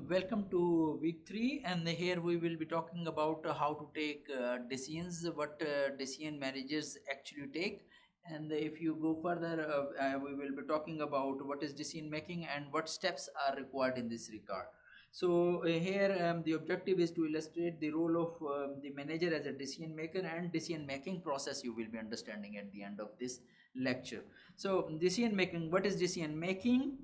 Welcome to week 3, and here we will be talking about how to take decisions, what decision managers actually take. And if you go further, we will be talking about what is decision making and what steps are required in this regard. So, here the objective is to illustrate the role of the manager as a decision maker and decision making process you will be understanding at the end of this lecture. So decision making, what is decision making?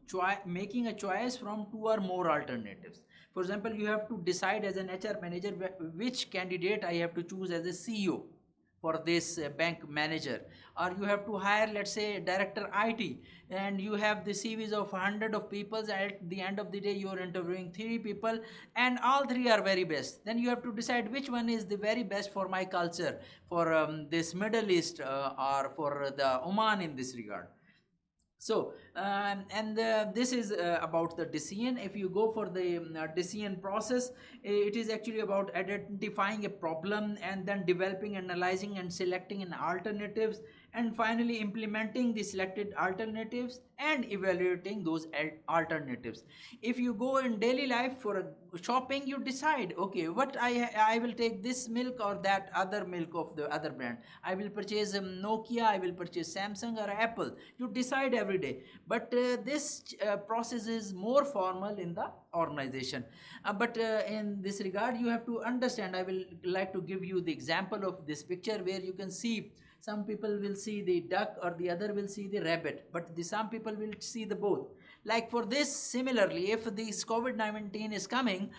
Making a choice from two or more alternatives. For example, you have to decide as an HR manager which candidate I have to choose as a CEO for this bank manager, or you have to hire, let's say, director IT, and you have the CVs of 100 of people. At the end of the day you are interviewing 3 people and all 3 are very best. Then you have to decide which one is the very best for my culture, for this Middle East, or for the Oman in this regard. So this is about the decision. If you go for the decision process, it is actually about identifying a problem and then developing, analyzing and selecting an alternatives, and finally implementing the selected alternatives and evaluating those alternatives. If you go in daily life for shopping, you decide, okay, what I will take this milk or that other milk of the other brand. I will purchase Nokia, I will purchase Samsung or Apple. You decide every day, but this process is more formal in the organization. But in this regard you have to understand. I will like to give you the example of this picture where you can see some people will see the duck or the other will see the rabbit, but some people will see the both. Like for this, similarly, if this COVID-19 is coming,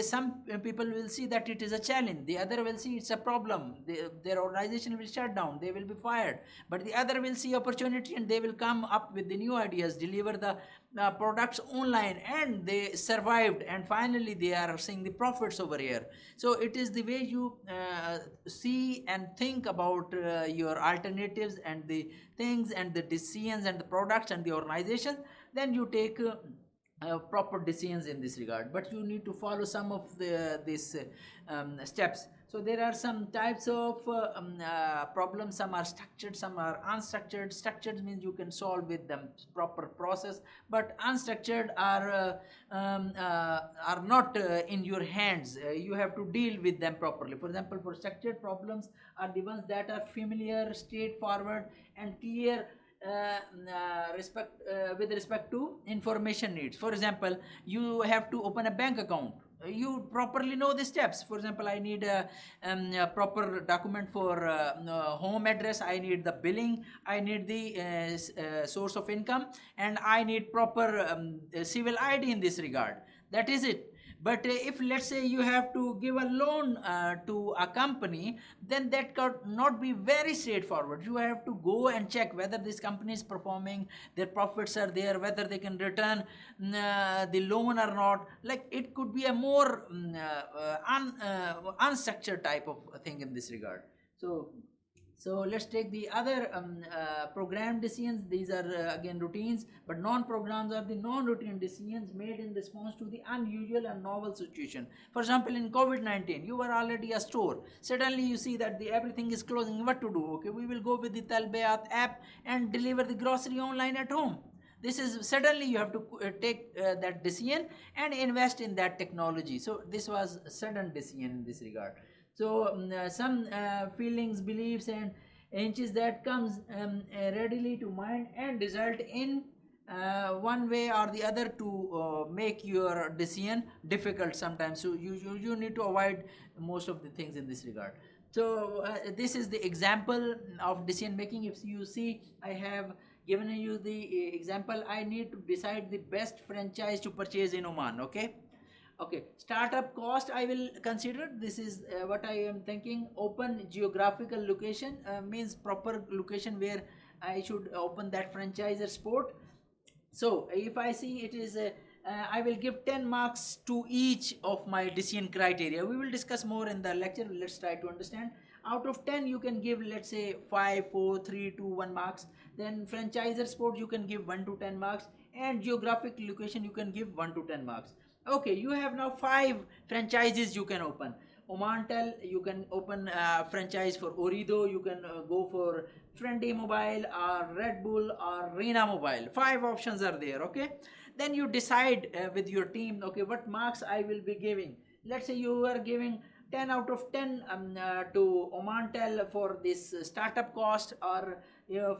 some people will see that it is a challenge, the other will see it's a problem, their organization will shut down, they will be fired. But the other will see opportunity and they will come up with the new ideas, deliver the products online, and they survived, and finally they are seeing the profits over here. So it is the way you see and think about your alternatives and the things and the decisions and the products and the organization, then you take proper decisions in this regard. But you need to follow some of these steps. So there are some types of problems. Some are structured, some are unstructured. Structured means you can solve with them proper process, but unstructured are not in your hands. You have to deal with them properly. For example, for structured problems are the ones that are familiar, straightforward and clear with respect to information needs. For example, you have to open a bank account. You properly know the steps. For example, I need a proper document for home address, I need the billing, I need the source of income, and I need proper civil ID in this regard. That is it. But if, let's say, you have to give a loan to a company, then that could not be very straightforward. You have to go and check whether this company is performing, their profits are there, whether they can return the loan or not. Like, it could be a more unstructured type of thing in this regard. So let's take the other programmed decisions. These are again routines, but non-programs are the non-routine decisions made in response to the unusual and novel situation. For example, in COVID-19, you were already a store. Suddenly you see that everything is closing. What to do? Okay, we will go with the Talbayat app and deliver the grocery online at home. This is suddenly you have to take that decision and invest in that technology. So this was a sudden decision in this regard. So some feelings, beliefs and inches that comes readily to mind and result in one way or the other to make your decision difficult sometimes. So you need to avoid most of the things in this regard. So this is the example of decision making. If you see, I have given you the example. I need to decide the best franchise to purchase in Oman. Okay, startup cost I will consider. This is what I am thinking. Open geographical location means proper location where I should open that franchisor sport. So if I see it is I will give 10 marks to each of my decision criteria. We will discuss more in the lecture. Let's try to understand. Out of 10 you can give, let's say, 5, 4, 3, 2, 1 marks. Then franchisor sport you can give 1 to 10 marks, and geographic location you can give 1 to 10 marks. Okay, you have now 5 franchises you can open. Omantel, you can open a franchise for Orido, you can go for Friendly Mobile or Red Bull or Rena Mobile. 5 options are there. Okay, Then you decide with your team, okay, what marks I will be giving. Let's say you are giving 10 out of 10 to Omantel for this startup cost, or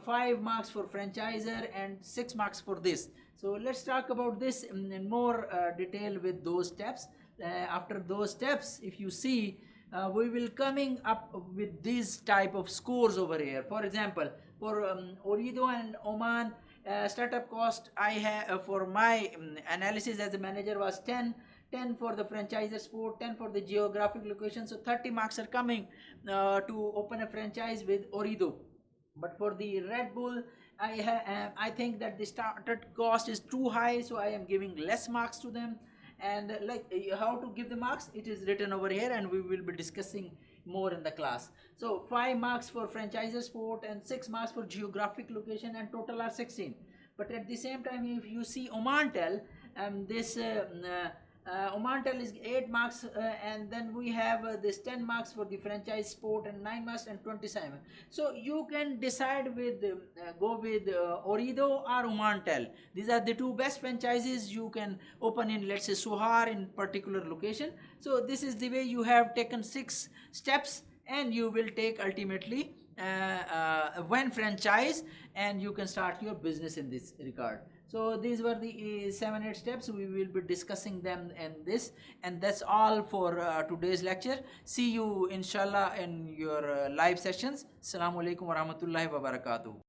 5 marks for franchisor and 6 marks for this. So let's talk about this in more detail with those steps. After those steps, if you see, we will coming up with these type of scores over here. For example, for Orido and Oman, startup cost I have for my analysis as a manager was 10 for the franchise sport, 10 for the geographic location. So 30 marks are coming to open a franchise with Orido. But for the Red Bull, I think that the started cost is too high, so I am giving less marks to them. And like how to give the marks, it is written over here, and we will be discussing more in the class. So 5 marks for franchise sport and 6 marks for geographic location, and total are 16. But at the same time, if you see Omantel, this Omantel is 8 marks, and then we have this 10 marks for the franchise sport, and 9 marks and 27. So you can decide with go with Orido or Omantel. These are the two best franchises you can open in, let's say, Sohar in particular location. So this is the way you have taken 6 steps, and you will take ultimately one franchise, and you can start your business in this regard. So these were the 7-8 steps. We will be discussing them in this, and that's all for today's lecture. See you inshallah in your live sessions. Assalamu alaikum wa rahmatullahi wa barakatuh.